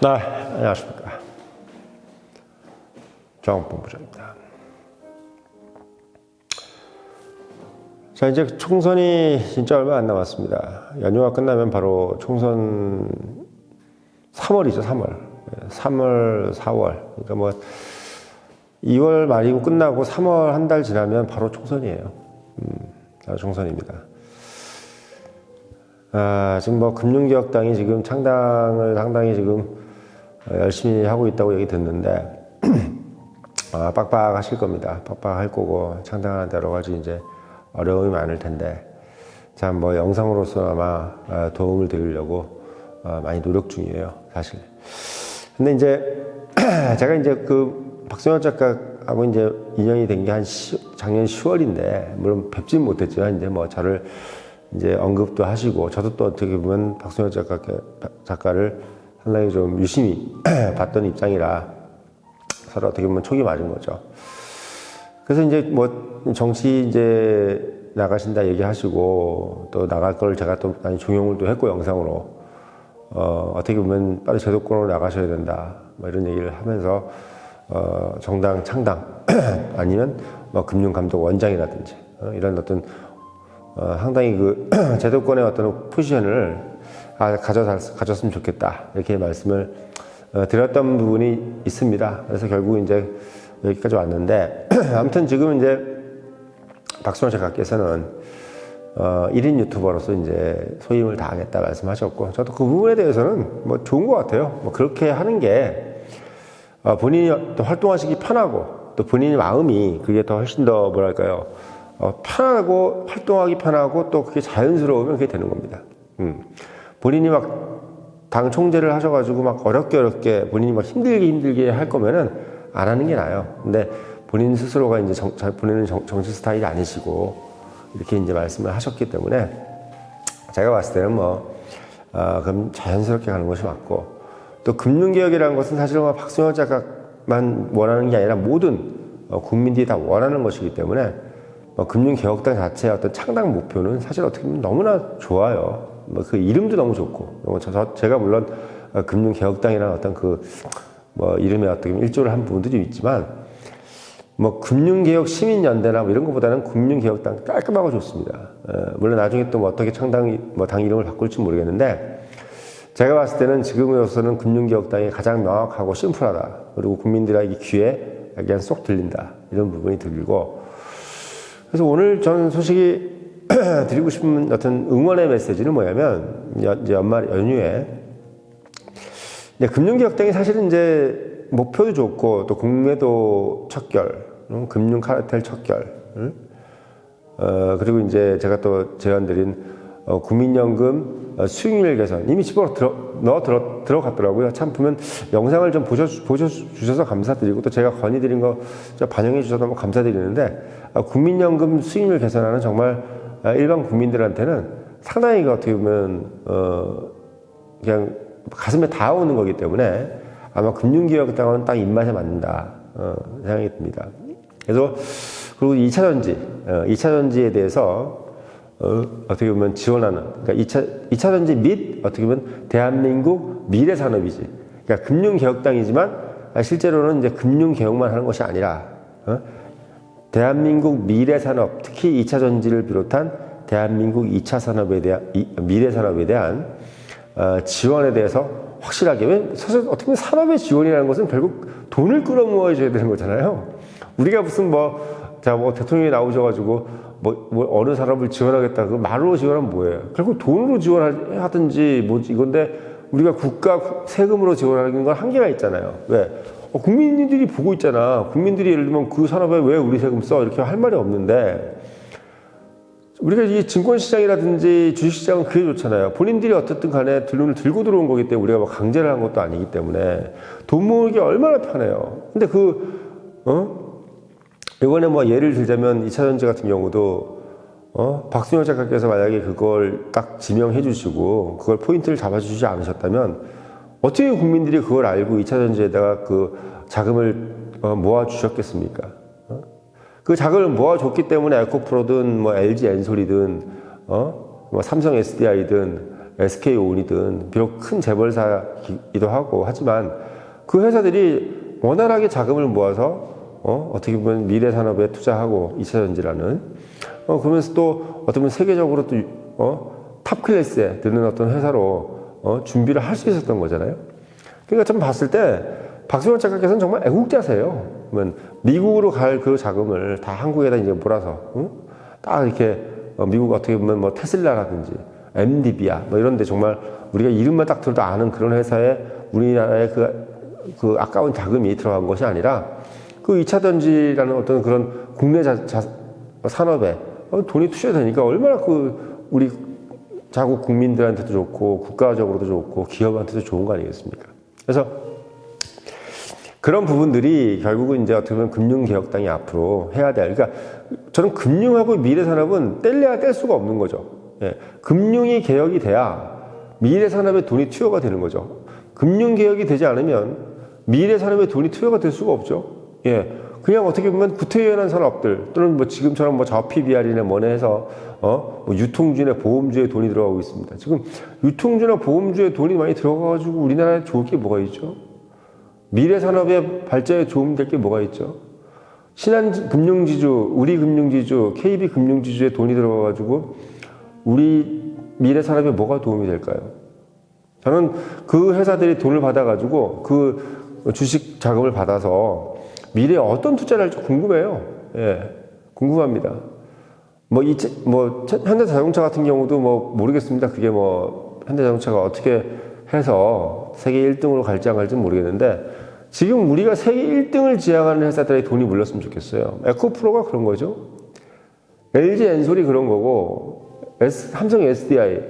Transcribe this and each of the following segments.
네, 안녕하십니까. 정본부장입니다. 자, 이제 총선이 진짜 얼마 안 남았습니다. 연휴가 끝나면 바로 총선 3월이죠, 3월. 3월, 4월. 그러니까 뭐 2월 말이고 끝나고 3월 한 달 지나면 바로 총선이에요. 바로 총선입니다. 지금 뭐 금융개혁당이 지금 창당을 상당히 지금 열심히 하고 있다고 얘기 듣는데, 빡빡하실 겁니다. 빡빡할 거고, 창당하는데 여러 가지 이제 어려움이 많을 텐데, 참 뭐 영상으로서나마 도움을 드리려고 많이 노력 중이에요, 사실. 근데 이제 제가 이제 그 박성현 작가하고 이제 인연이 된 게 한 작년 10월인데, 물론 뵙진 못했지만 이제 뭐 저를 이제 언급도 하시고, 저도 또 어떻게 보면 박성현 작가를 상당히 좀 유심히 봤던 입장이라 서로 어떻게 보면 촉이 맞은 거죠. 그래서 이제 뭐 정치 이제 나가신다 얘기하시고, 또 나갈 걸 제가 또 많이 종용을 또 했고, 영상으로. 어떻게 보면 빨리 제도권으로 나가셔야 된다. 뭐 이런 얘기를 하면서, 정당 창당, 아니면 뭐 금융감독원장이라든지, 이런 어떤, 상당히 그 제도권의 어떤 포지션을 가졌으면 좋겠다. 이렇게 말씀을 드렸던 부분이 있습니다. 그래서 결국 이제 여기까지 왔는데, 아무튼 지금 이제 박성현 작가께서는 1인 유튜버로서 이제 소임을 다하겠다 말씀하셨고, 저도 그 부분에 대해서는 뭐 좋은 것 같아요. 뭐 그렇게 하는 게 본인이 또 활동하시기 편하고, 또 본인의 마음이 그게 더 훨씬 더 뭐랄까요, 편하고, 활동하기 편하고, 또 그게 자연스러우면 그게 되는 겁니다. 본인이 막 당 총재를 하셔가지고 막 어렵게 본인이 막 힘들게 할 거면은 안 하는 게 나아요. 근데 본인 스스로가 이제 본인은 정치 스타일이 아니시고 이렇게 이제 말씀을 하셨기 때문에 제가 봤을 때는 그럼 자연스럽게 가는 것이 맞고, 또 금융개혁이라는 것은 사실은 박성현 작가만 원하는 게 아니라 모든 국민들이 다 원하는 것이기 때문에 금융개혁당 자체의 어떤 창당 목표는 사실 어떻게 보면 너무나 좋아요. 그 이름도 너무 좋고, 제가 물론 금융개혁당이라는 어떤 이름에 어떻게 보면 일조를 한 부분도 좀 있지만, 금융개혁 시민연대나 이런 것보다는 금융개혁당 깔끔하고 좋습니다. 물론 나중에 또 어떻게 당 이름을 바꿀지 모르겠는데, 제가 봤을 때는 지금으로서는 금융개혁당이 가장 명확하고 심플하다. 그리고 국민들에게 귀에 그냥 쏙 들린다. 이런 부분이 들리고, 그래서 오늘 저는 소식이 드리고 싶은 어떤 응원의 메시지는 뭐냐면, 이제 연휴에, 금융개혁당이 사실은 이제 목표도 좋고, 또 공매도 척결, 금융 카르텔 척결, 그리고 이제 제가 또 제안드린 국민연금 수익률 개선, 이미 집으로 들어갔더라고요. 참 보면 영상을 좀 보셔주셔서 감사드리고, 또 제가 건의드린 거 반영해 주셔서 너무 감사드리는데, 국민연금 수익률 개선하는 정말 일반 국민들한테는 상당히 어떻게 보면 그냥 가슴에 닿아오는 거기 때문에 아마 금융개혁당은 딱 입맛에 맞는다 생각이 듭니다. 그래서 그리고 2차전지에 대해서 어떻게 보면 지원하는, 그러니까 2차전지 및 어떻게 보면 대한민국 미래산업이지. 그러니까 금융개혁당이지만 실제로는 이제 금융개혁만 하는 것이 아니라 대한민국 미래산업, 특히 2차전지를 비롯한 대한민국 2차 산업에 대한, 미래산업에 대한 지원에 대해서 확실하게, 왜 사실 어떻게 보면 산업의 지원이라는 것은 결국 돈을 끌어모아줘야 되는 거잖아요. 우리가 무슨 대통령이 나오셔가지고 어느 산업을 지원하겠다, 그 말로 지원하면 뭐예요? 결국 돈으로 지원하든지 이건데, 우리가 국가 세금으로 지원하는 건 한계가 있잖아요. 왜? 국민들이 보고 있잖아. 국민들이 예를 들면 그 산업에 왜 우리 세금 써? 이렇게 할 말이 없는데, 우리가 이 증권시장이라든지 주식시장은 그게 좋잖아요. 본인들이 어쨌든 간에 돈을 들고 들어온 거기 때문에 우리가 강제를 한 것도 아니기 때문에 돈 모으기 얼마나 편해요. 근데 이번에 예를 들자면 2차전지 같은 경우도 박승현 작가께서 만약에 그걸 딱 지명해 주시고 그걸 포인트를 잡아주지 않으셨다면 어떻게 국민들이 그걸 알고 2차전지에다가 그 자금을 모아 주셨겠습니까? 그 자금을 모아줬기 때문에 에코프로든 LG 엔솔이든 삼성 SDI든 SK온이든 비록 큰 재벌사이기도 하고 하지만 그 회사들이 원활하게 자금을 모아서 어떻게 보면 미래 산업에 투자하고 2차 전지라는 그러면서 또 어떻게 보면 세계적으로 또 탑 클래스에 드는 어떤 회사로 준비를 할 수 있었던 거잖아요. 그러니까 좀 봤을 때 박수영 작가께서는 정말 애국자세요. 그러면 미국으로 갈 그 자금을 다 한국에다 이제 몰아서 딱 이렇게 미국 어떻게 보면 뭐 테슬라라든지 엔비디아 뭐 이런데 정말 우리가 이름만 딱 들어도 아는 그런 회사에 우리나라의 그 아까운 자금이 들어간 것이 아니라 그 2차 전지라는 어떤 그런 국내 산업에 돈이 투자되니까 얼마나 우리 자국 국민들한테도 좋고 국가적으로도 좋고 기업한테도 좋은 거 아니겠습니까? 그래서 그런 부분들이 결국은 이제 어떻게 보면 금융개혁당이 앞으로 해야 될. 그러니까 저는 금융하고 미래산업은 뗄래야 뗄 수가 없는 거죠. 예. 금융이 개혁이 돼야 미래산업에 돈이 투여가 되는 거죠. 금융개혁이 되지 않으면 미래산업에 돈이 투여가 될 수가 없죠. 예. 그냥 어떻게 보면 구태의연한 산업들 또는 뭐 지금처럼 뭐 PBR이나 뭐네 해서 뭐 유통주나 보험주에 돈이 들어가고 있습니다. 지금 유통주나 보험주에 돈이 많이 들어가가지고 우리나라에 좋을 게 뭐가 있죠? 미래산업의 발전에 도움될 게 뭐가 있죠? 신한금융지주, 우리금융지주, KB금융지주에 돈이 들어가가지고 우리 미래산업에 뭐가 도움이 될까요? 저는 그 회사들이 돈을 받아가지고 그 주식 자금을 받아서 미래에 어떤 투자를 할지 궁금해요. 예, 궁금합니다. 현대자동차 같은 경우도 뭐 모르겠습니다. 그게 뭐 현대자동차가 어떻게 해서 세계 1등으로 갈지 안 갈지는 모르겠는데 지금 우리가 세계 1등을 지향하는 회사들의 돈이 물렸으면 좋겠어요. 에코프로가 그런 거죠. LG 엔솔이 그런 거고 삼성 SDI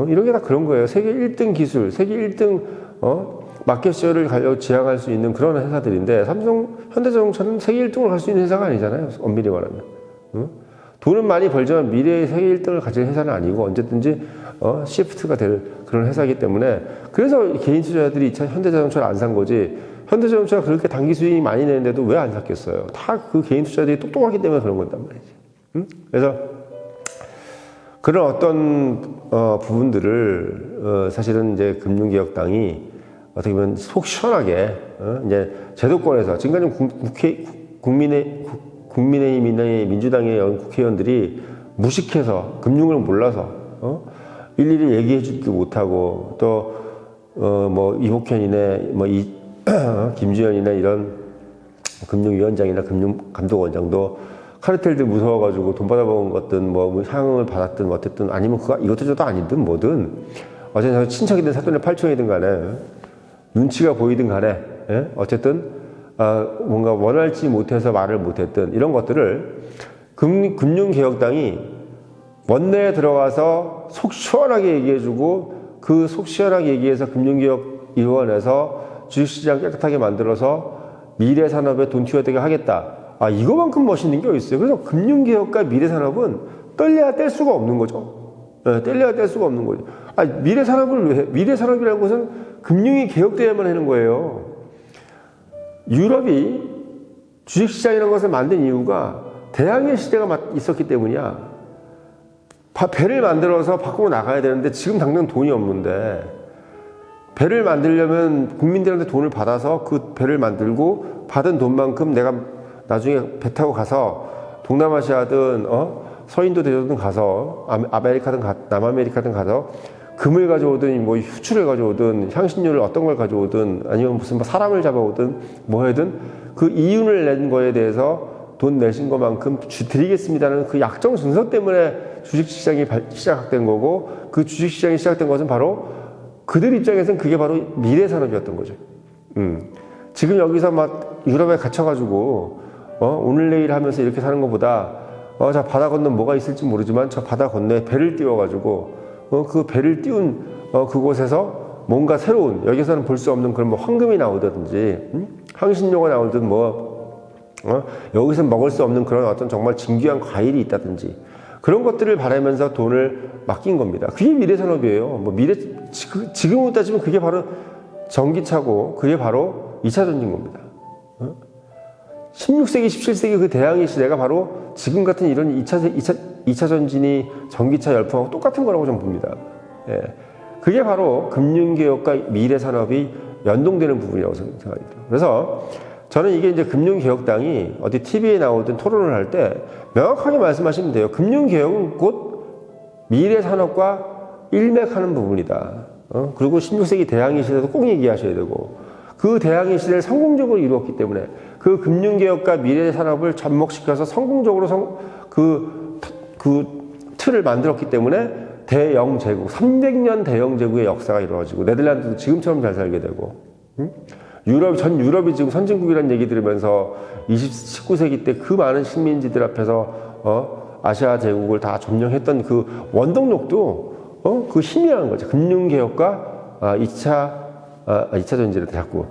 이런 게 다 그런 거예요. 세계 1등 기술, 세계 1등 마켓쉐어를 지향할 수 있는 그런 회사들인데 현대자동차는 세계 1등을 갈 수 있는 회사가 아니잖아요. 엄밀히 말하면. 돈은 많이 벌지만 미래의 세계 1등을 가진 회사는 아니고 언제든지 시프트가 될 그런 회사이기 때문에 그래서 개인 투자자들이 현대자동차를 안 산 거지 현대자동차가 그렇게 단기 수익이 많이 내는데도 왜 안 샀겠어요? 다 그 개인 투자자들이 똑똑하기 때문에 그런 건단 말이지. 그래서 그런 어떤 부분들을 사실은 이제 금융개혁당이 어떻게 보면 속 시원하게 이제 제도권에서 지금까지 국민의힘이나 민주당의 국회의원들이 무식해서 금융을 몰라서 일일이 얘기해 주지도 못하고 또 뭐 이복현이네 뭐 김주현이나 이런 금융위원장이나 금융감독원장도 카르텔들 무서워가지고 돈 받아먹은 것든 뭐 향응을 받았든 어쨌든 아니면 이것도 저도 아니든 뭐든 어쨌든 친척이든 사돈의 팔촌이든 간에 눈치가 보이든 간에 어쨌든 뭔가 원할지 못해서 말을 못했던 이런 것들을 금융개혁당이 원내에 들어가서 속 시원하게 얘기해주고 그 속 시원하게 얘기해서 금융개혁위원회에서 주식시장 깨끗하게 만들어서 미래산업에 돈 투여되게 하겠다. 이거만큼 멋있는 게 어디 있어요. 그래서 금융개혁과 미래산업은 뗄래야 뗄 수가 없는 거죠. 뗄래야 뗄 수가 없는 거죠. 미래산업을 왜 해? 미래산업이라는 것은 금융이 개혁돼야만 하는 거예요. 유럽이 주식시장이라는 것을 만든 이유가 대항해 시대가 있었기 때문이야. 배를 만들어서 밖으로 나가야 되는데 지금 당장 돈이 없는데 배를 만들려면 국민들한테 돈을 받아서 그 배를 만들고 받은 돈만큼 내가 나중에 배 타고 가서 동남아시아든 서인도 대륙든 가서 아메리카든 남아메리카든 가서 금을 가져오든 뭐 휴출을 가져오든 향신료를 어떤 걸 가져오든 아니면 무슨 사람을 잡아오든 뭐 하든 그 이윤을 낸 거에 대해서 돈 내신 것만큼 드리겠습니다는 그 약정 순서 때문에 주식시장이 시작된 거고 그 주식시장이 시작된 것은 바로 그들 입장에서는 그게 바로 미래산업이었던 거죠. 지금 여기서 막 유럽에 gat혀가지고 오늘 내일 하면서 이렇게 사는 것보다 저 바다 건너 뭐가 있을지 모르지만 저 바다 건너에 배를 띄워가지고 그 배를 띄운 그곳에서 뭔가 새로운 여기서는 볼 수 없는 그런 뭐 황금이 나오든지 향신료가 나오든 여기서 먹을 수 없는 그런 어떤 정말 진귀한 과일이 있다든지 그런 것들을 바라면서 돈을 맡긴 겁니다. 그게 미래산업이에요. 지금으로 따지면 그게 바로 전기차고 그게 바로 2차 전지인 겁니다. 16세기, 17세기 그 대항해 시대가 바로 지금 같은 이런 2차 전진이 전기차 열풍하고 똑같은 거라고 저는 봅니다. 예. 그게 바로 금융개혁과 미래산업이 연동되는 부분이라고 생각이 들어요. 그래서 저는 이게 이제 금융개혁당이 어디 TV에 나오든 토론을 할 때 명확하게 말씀하시면 돼요. 금융개혁은 곧 미래산업과 일맥하는 부분이다. 그리고 16세기 대항해 시대도 꼭 얘기하셔야 되고, 그 대항해 시대를 성공적으로 이루었기 때문에 그 금융개혁과 미래산업을 접목시켜서 성공적으로 그 틀을 만들었기 때문에 대영제국, 300년 대영제국의 역사가 이루어지고, 네덜란드도 지금처럼 잘 살게 되고, 전 유럽이 지금 선진국이라는 얘기 들으면서 19세기 때 그 많은 식민지들 앞에서 아시아 제국을 다 점령했던 그 원동력도 그 힘이라는 거죠. 금융개혁과 2차 전지를 자꾸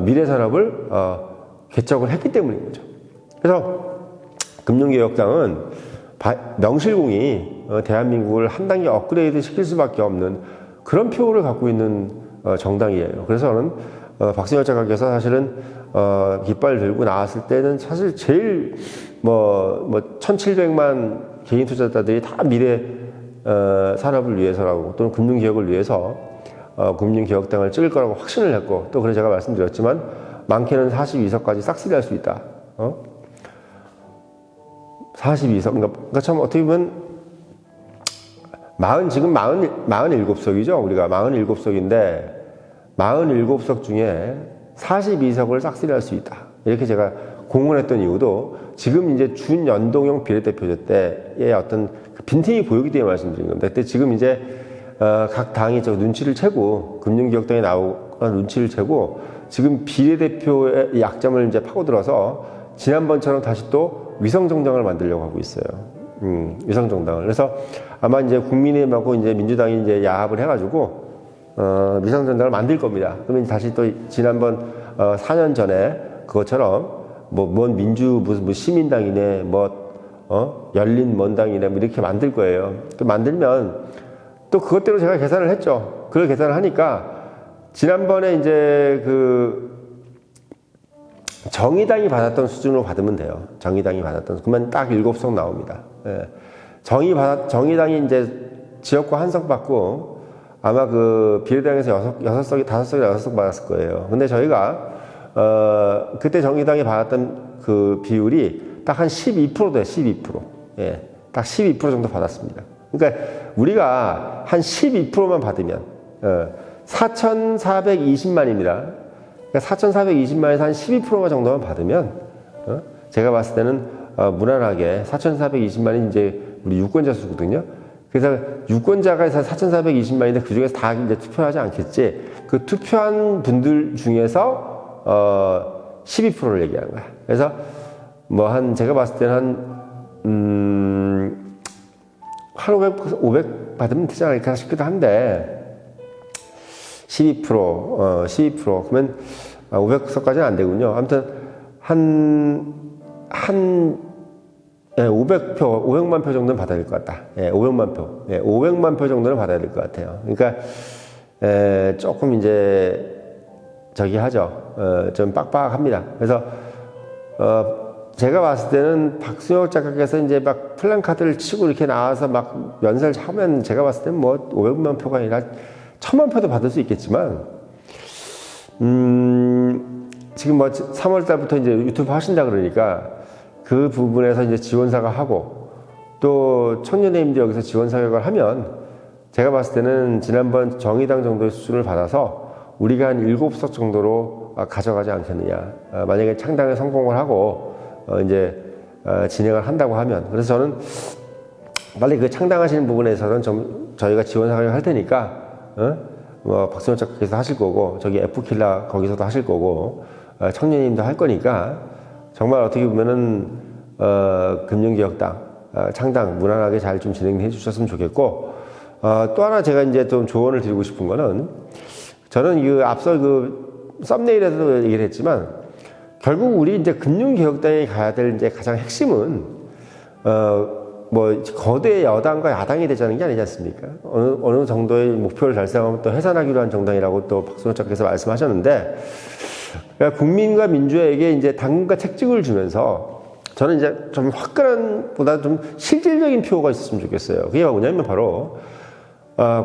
미래산업을 개척을 했기 때문인 거죠. 그래서 금융개혁당은 명실공히 대한민국을 한 단계 업그레이드 시킬 수밖에 없는 그런 표를 갖고 있는 정당이에요. 그래서 저는 박승열 작가께서 사실은 깃발 들고 나왔을 때는 사실 제일 1700만 개인 투자자들이 다 미래 산업을 위해서라고, 또는 금융개혁을 위해서 금융개혁당을 찍을 거라고 확신을 했고, 또 그래서 제가 말씀드렸지만 많게는 42석까지 싹쓸이할 수 있다. 42석. 그러니까 참 어떻게 보면 지금 47석이죠. 우리가 47석인데 47석 중에 42석을 싹쓸이할 수 있다. 이렇게 제가 공언했던 이유도 지금 이제 준연동형 비례대표제 때의 어떤 그 빈틈이 보이기 때문에 말씀드린 겁니다. 그때 지금 이제 각 당이 눈치를 채고, 금융개혁당이 나오고 눈치를 채고 지금 비례대표의 약점을 이제 파고들어서 지난번처럼 다시 또 위성정당을 만들려고 하고 있어요. 위성정당을. 그래서 아마 이제 국민의힘하고 이제 민주당이 이제 야합을 해가지고 위성정당을 만들 겁니다. 그러면 다시 또 지난번 4년 전에 그것처럼 뭔 무슨 시민당이네, 열린 뭔당이네, 이렇게 만들 거예요. 또 만들면 또 그것대로 제가 계산을 했죠. 그걸 계산을 하니까 지난번에 이제 정의당이 받았던 수준으로 받으면 돼요. 정의당이 받았던, 그러면 딱 7석 나옵니다. 예. 정의당이 이제 지역구 1석 받고 아마 비례당에서 5석 받았을 거예요. 근데 저희가 그때 정의당이 받았던 그 비율이 딱 한 12% 돼요. 12%. 예. 딱 12% 정도 받았습니다. 그러니까 우리가 한 12%만 받으면 4,420만입니다. 그러니까 4,420만에서 한 12% 정도만 받으면 제가 봤을 때는 무난하게 4,420만이 이제 우리 유권자 수거든요. 그래서 유권자가 4,420만인데 그 중에서 다 이제 투표하지 않겠지. 그 투표한 분들 중에서 12%를 얘기하는 거야. 그래서 제가 봤을 때는 한 500 받으면 되지 않을까 싶기도 한데 12% 그러면 500석까지는 안 되군요. 아무튼 한 500만 표 정도는 받아야 될 것 같다. 500만 표. 500만 표 정도는 받아야 될 것 같아요. 그러니까 조금 이제 좀 빡빡합니다. 그래서 제가 봤을 때는 박승혁 작가께서 이제 막 플랜카드를 치고 이렇게 나와서 막 연설 하면 제가 봤을 때는 500만 표가 아니라 1000만 표도 받을 수 있겠지만, 지금 3월 달부터 이제 유튜브 하신다 그러니까 그 부분에서 이제 지원사가 하고, 또 청년회의원들이 여기서 지원 사격을 하면 제가 봤을 때는 지난번 정의당 정도의 수준을 받아서 우리가 한 7석 정도로 가져가지 않겠느냐. 만약에 창당에 성공을 하고 이제 진행을 한다고 하면. 그래서 저는 빨리 그 창당하시는 부분에서는 좀 저희가 지원 사격을 할 테니까 박승현 작가께서 하실 거고, 저기 F킬라 거기서도 하실 거고, 청년님도 할 거니까 정말 어떻게 보면은 금융개혁당 창당 무난하게 잘 좀 진행해 주셨으면 좋겠고, 또 하나 제가 이제 좀 조언을 드리고 싶은 거는, 저는 앞서 썸네일에서도 얘기를 했지만 결국 우리 이제 금융개혁당에 가야 될 이제 가장 핵심은 거대 여당과 야당이 되자는 게 아니지 않습니까? 어느 정도의 목표를 달성하면 또 해산하기로 한 정당이라고 또 박순호 작가께서 말씀하셨는데, 그러니까 국민과 민주에게 이제 당과 책찍을 주면서 저는 이제 좀 화끈한 보다 좀 실질적인 표가 있었으면 좋겠어요. 그게 뭐냐면 바로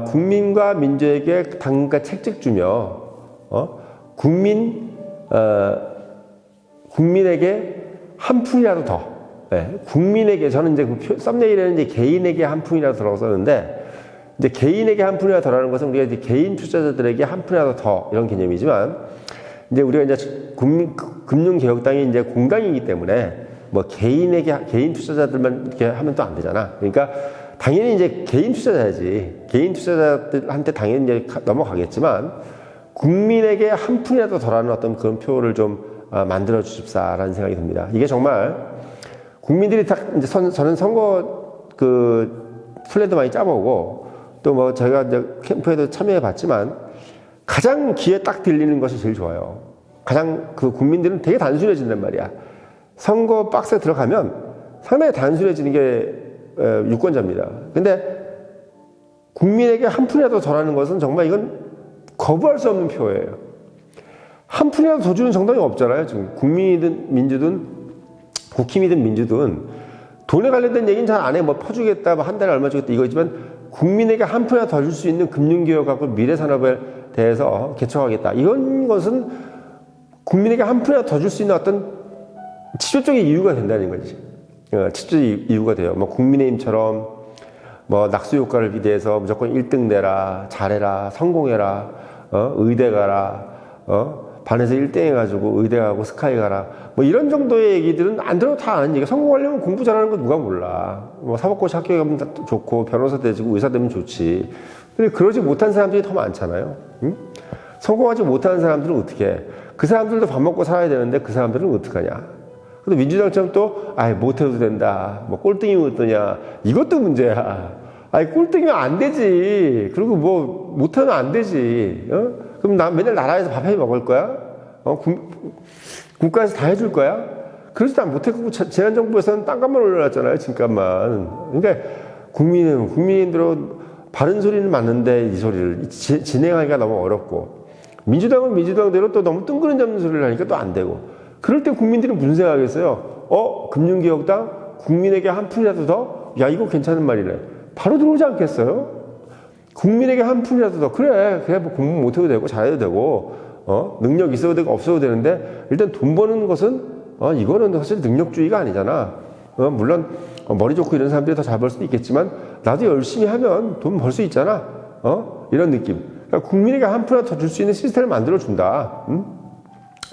국민과 민주에게 당과 책찍 주며 국민에게 한 푼이라도 더, 국민에게, 저는 이제 그 썸네일에는 이제 개인에게 한 푼이라도 더라고 썼는데, 이제 개인에게 한 푼이라도 더라는 것은 우리가 이제 개인 투자자들에게 한 푼이라도 더 이런 개념이지만, 이제 우리가 이제 금융개혁당이 이제 공당이기 때문에 뭐 개인 투자자들만 이렇게 하면 또 안 되잖아. 그러니까 당연히 이제 개인 투자자야지. 개인 투자자들한테 당연히 이제 넘어가겠지만, 국민에게 한 푼이라도 더라는 어떤 그런 표를 좀 만들어 주십사라는 생각이 듭니다. 이게 정말 국민들이 딱 이제 저는 선거 플랜도 많이 짜보고 또 뭐 제가 이제 캠프에도 참여해 봤지만 가장 귀에 딱 들리는 것이 제일 좋아요. 가장 국민들은 되게 단순해진단 말이야. 선거 박스에 들어가면 상당히 단순해지는 게 유권자입니다. 근데 국민에게 한 푼이라도 더라는 것은 정말 이건 거부할 수 없는 표예요. 한 푼이라도 더 주는 정당이 없잖아요. 지금 국민이든 민주든 국힘이든 민주든 돈에 관련된 얘기는 잘 안 해. 뭐 퍼주겠다, 뭐 한 달에 얼마 주겠다 이거지만 국민에게 한 푼이라도 더 줄 수 있는 금융개혁하고 미래산업에 대해서 개척하겠다. 이런 것은 국민에게 한 푼이라도 더 줄 수 있는 어떤 치료적인 이유가 된다는 거지. 치료적인 이유가 돼요. 뭐 국민의힘처럼 뭐 낙수 효과를 기대해서 무조건 1등 내라, 잘해라, 성공해라, 의대 가라, 반에서 1등 해가지고 의대 가고 스카이 가라. 뭐 이런 정도의 얘기들은 안 들어도 다 아는 얘기야. 성공하려면 공부 잘하는 거 누가 몰라. 뭐 사법고시 합격하면 좋고 변호사 되고 의사 되면 좋지. 근데 그러지 못한 사람들이 더 많잖아요. 응? 성공하지 못하는 사람들은 어떻게 해? 그 사람들도 밥 먹고 살아야 되는데 그 사람들은 어떡하냐. 근데 민주당처럼 또 못해도 된다. 뭐 꼴등이면 어떠냐. 이것도 문제야. 꼴등이면 안 되지. 그리고 뭐 못하면 안 되지. 그럼 맨날 나라에서 밥 해 먹을 거야? 국가에서 다 해줄 거야? 그러지도 못했고 지난정부에서는 땅값만 올려놨잖아요. 집값만. 그러니까 국민들은 바른 소리는 맞는데 이 소리를 진행하기가 너무 어렵고, 민주당은 민주당대로 또 너무 뜬구름 잡는 소리를 하니까 또 안 되고, 그럴 때 국민들이 무슨 생각하겠어요? 금융개혁당 국민에게 한 푼이라도 더? 야, 이거 괜찮은 말이네. 바로 들어오지 않겠어요? 국민에게 한 푼이라도 더. 그래 뭐 공부 못해도 되고 잘해도 되고 능력 있어도 되고 없어도 되는데, 일단 돈 버는 것은 이거는 사실 능력주의가 아니잖아. 물론 머리 좋고 이런 사람들이 더 잘 벌 수도 있겠지만 나도 열심히 하면 돈 벌 수 있잖아. 이런 느낌. 그러니까 국민에게 한 푼이라도 더 줄 수 있는 시스템을 만들어준다.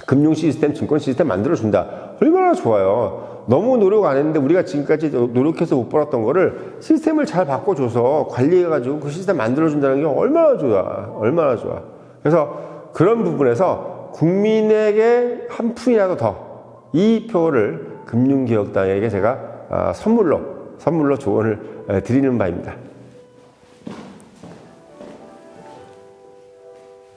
금융 시스템, 증권 시스템 만들어준다. 얼마나 좋아요. 너무 노력 안 했는데 우리가 지금까지 노력해서 못 벌었던 거를 시스템을 잘 바꿔줘서 관리해가지고 그 시스템 만들어준다는 게 얼마나 좋아. 얼마나 좋아. 그래서 그런 부분에서 국민에게 한 푼이라도 더 이 표를 금융개혁당에게 제가 선물로 조언을 드리는 바입니다.